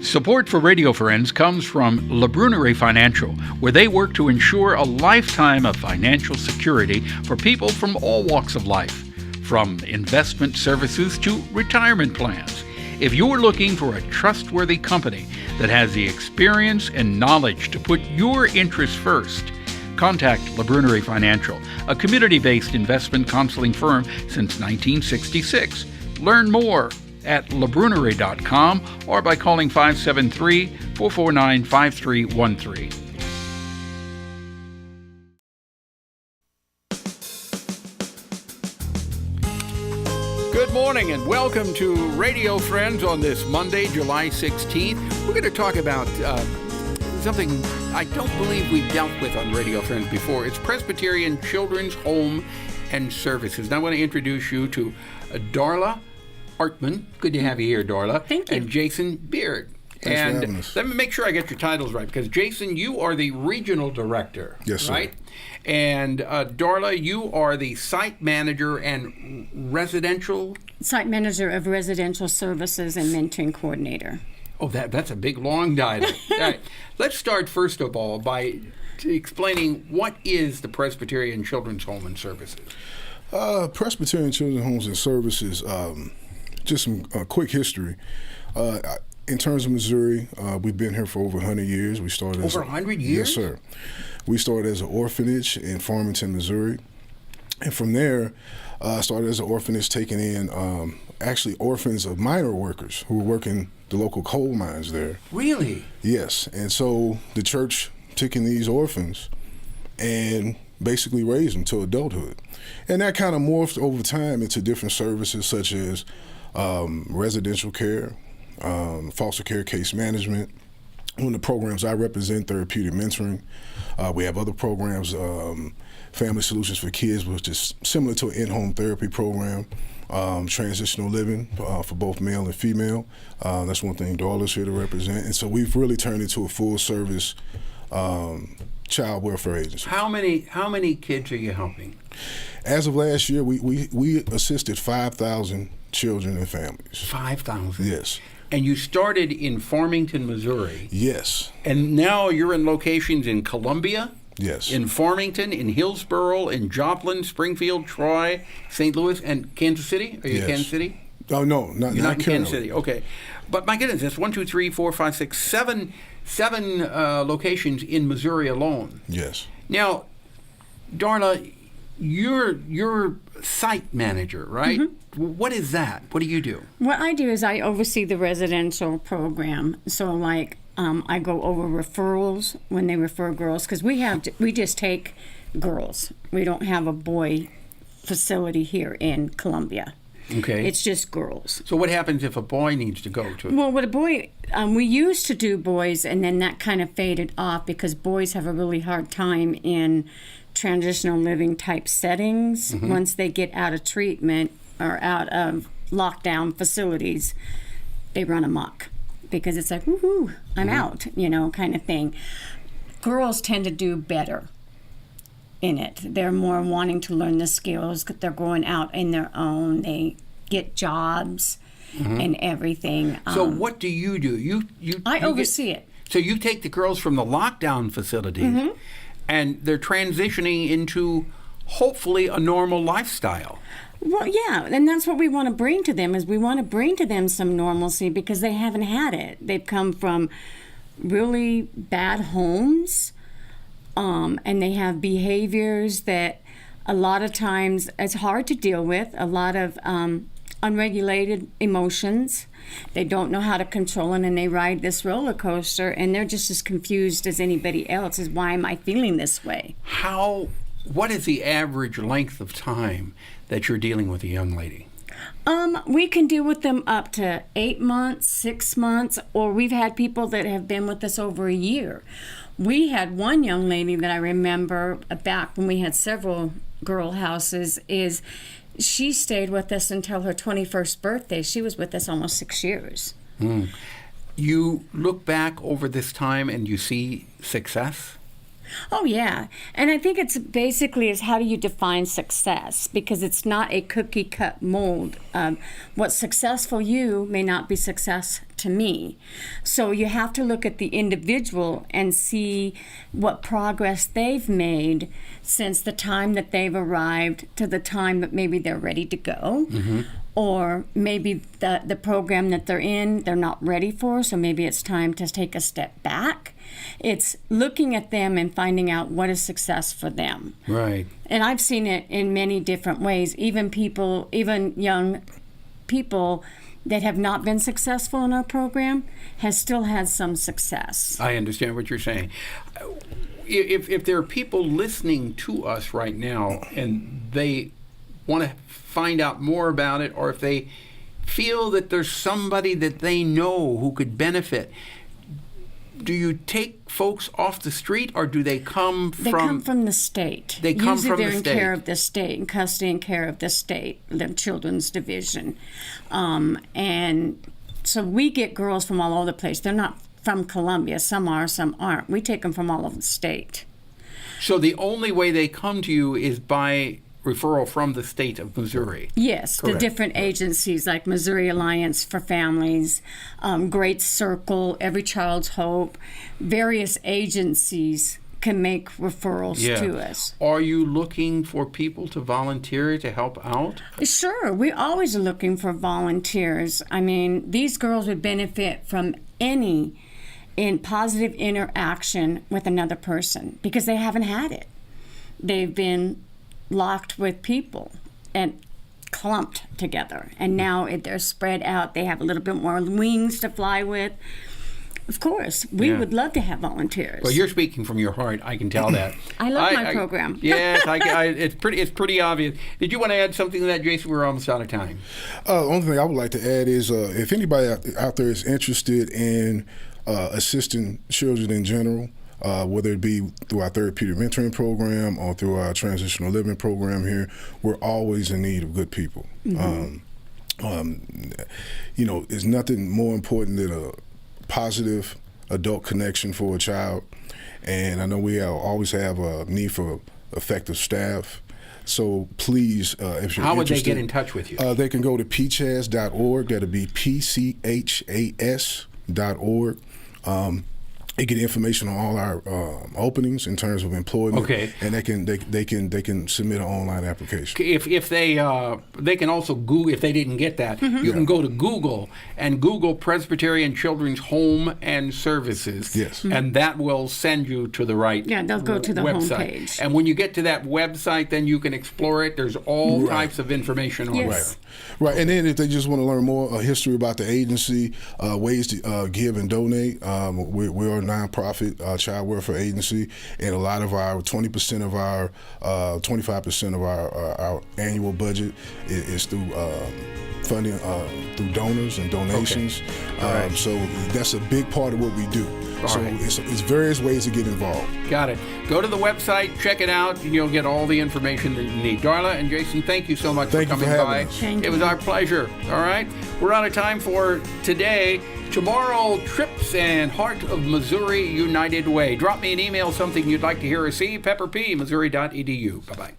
Support for Radio Friends comes from La Brunerie Financial, where they work to ensure a lifetime of financial security for people from all walks of life, from investment services to retirement plans. If you're looking for a trustworthy company that has the experience and knowledge to put your interests first, contact La Brunerie Financial, a community-based investment counseling firm since 1966. Learn more at labrunerie.com or by calling 573-449-5313. Good morning and welcome to Radio Friends on this Monday, July 16th. We're going to talk about something I don't believe we've dealt with on Radio Friends before. It's Presbyterian Children's Home and Services. Now I want to introduce you to Darla Ortman. Good to have you here, Darla. Thank you. And Jason Beard. Thanks for having us. Let me make sure I get your titles right, because Jason, you are the regional director. Yes, sir. Right? And Darla, you are the site manager and Site manager of residential services and mentoring coordinator. Oh, that's a big, long title. All right. Let's start, first of all, by explaining what is the Presbyterian Children's Home and Services. Presbyterian Children's Homes and Services, just some quick history. In terms of Missouri, we've been here for over 100 years. We started over 100 years? Yes, sir. We started as an orphanage in Farmington, Missouri. And from there, started as an orphanage taking in actually orphans of minor workers who were working the local coal mines there. Really? Yes. And so the church took in these orphans and basically raised them to adulthood. And that kind of morphed over time into different services such as residential care, foster care case management. One of the programs I represent, therapeutic mentoring. We have other programs, Family Solutions for Kids, which is similar to an in-home therapy program, transitional living for both male and female. That's one thing Darla's here to represent. And so we've really turned into a full-service child welfare agency. How many kids are you helping? As of last year, we assisted 5,000 children and families. 5,000? Yes. And you started in Farmington, Missouri. Yes. And now you're in locations in Columbia? Yes. In Farmington, in Hillsboro, in Joplin, Springfield, Troy, St. Louis, and Kansas City? Are you in Kansas City? Oh, no, not You're not in currently. Kansas City. Okay. But my goodness, that's 1, 2, 3, 4, 5, 6, 7 locations in Missouri alone. Yes. Now, Darla, you're site manager, right? Mm-hmm. What is that? What do you do? What I do is I oversee the residential program. So like I go over referrals when they refer girls, because we just take girls. We don't have a boy facility here in Columbia. Okay. It's just girls. So what happens if a boy needs to go to it? Well, with a boy, we used to do boys, and then that kind of faded off because boys have a really hard time in transitional living type settings. Mm-hmm. Once they get out of treatment or out of lockdown facilities, they run amok because it's like, woohoo, I'm out, kind of thing. Girls tend to do better in it. They're more wanting to learn the skills. They're going out in their own. They get jobs and everything. So what do you do? I oversee it. So you take the girls from the lockdown facilities and they're transitioning into hopefully a normal lifestyle. Well, yeah, and that's what we want to bring to them, is we want to bring to them some normalcy because they haven't had it. They've come from really bad homes, and they have behaviors that a lot of times it's hard to deal with, a lot of unregulated emotions. They don't know how to control it, and they ride this roller coaster, and they're just as confused as anybody else is, why am I feeling this way? What is the average length of time that you're dealing with a young lady? We can deal with them up to 8 months, 6 months, or we've had people that have been with us over a year. We had one young lady that I remember back when we had several girl houses, is she stayed with us until her 21st birthday. She was with us almost 6 years. You look back over this time and you see success? Oh, yeah. And I think it's basically is how do you define success? Because it's not a cookie cut mold. What's successful you may not be success to me. So you have to look at the individual and see what progress they've made since the time that they've arrived to the time that maybe they're ready to go. Or maybe the program that they're in, they're not ready for, so maybe it's time to take a step back. It's looking at them and finding out what is success for them. Right. And I've seen it in many different ways. Even young people that have not been successful in our program has still had some success. I understand what you're saying. If there are people listening to us right now and they want to find out more about it, or if they feel that there's somebody that they know who could benefit, do you take folks off the street, or do they come from... They come from the state. They come Usually from they're the in state. care of the state, in custody and care of the state, the children's division. And so we get girls from all over the place. They're not from Columbia. Some are, some aren't. We take them from all over the state. So the only way they come to you is by referral from the state of Missouri. Yes, Correct. the different agencies like Missouri Alliance for Families, Great Circle, Every Child's Hope, various agencies can make referrals to us. Are you looking for people to volunteer to help out? Sure, we always are looking for volunteers. I mean, these girls would benefit from any positive interaction with another person because they haven't had it. They've been locked with people and clumped together, and now they're spread out. They have a little bit more wings to fly with. Of course, we would love to have volunteers. Well, you're speaking from your heart. I can tell that. I love my program. Yes, it's pretty obvious. Did you want to add something to that, Jason? We're almost out of time. The only thing I would like to add is if anybody out there is interested in assisting children in general, whether it be through our therapeutic mentoring program or through our transitional living program here, we're always in need of good people. There's nothing more important than a positive adult connection for a child, and I know we always have a need for effective staff. So please, if you're How would interested, they get in touch with you? they can go to PCHAS.org. That'll be PCHAS.org. They get information on all our openings in terms of employment. Okay. And they can submit an online application. If they can also Google, if they didn't get that, you can go to Google and Google Presbyterian Children's Home and Services. Yes. And that will send you to the right They'll go to the website. homepage. And when you get to that website, then you can explore it. There's all types of information on Yes. there. Right, and then if they just want to learn more history about the agency, ways to give and donate, we're a nonprofit child welfare agency, and a lot of our 25% of our annual budget is through funding through donors and donations. Okay. So that's a big part of what we do. It's various ways to get involved. Got it. Go to the website, check it out, and you'll get all the information that you need. Darla and Jason, thank you so much for coming by. Thank you. It was our pleasure. All right. We're out of time for today. Tomorrow, Trips and Heart of Missouri United Way. Drop me an email, something you'd like to hear or see. Pepper P, Missouri.edu. Bye-bye.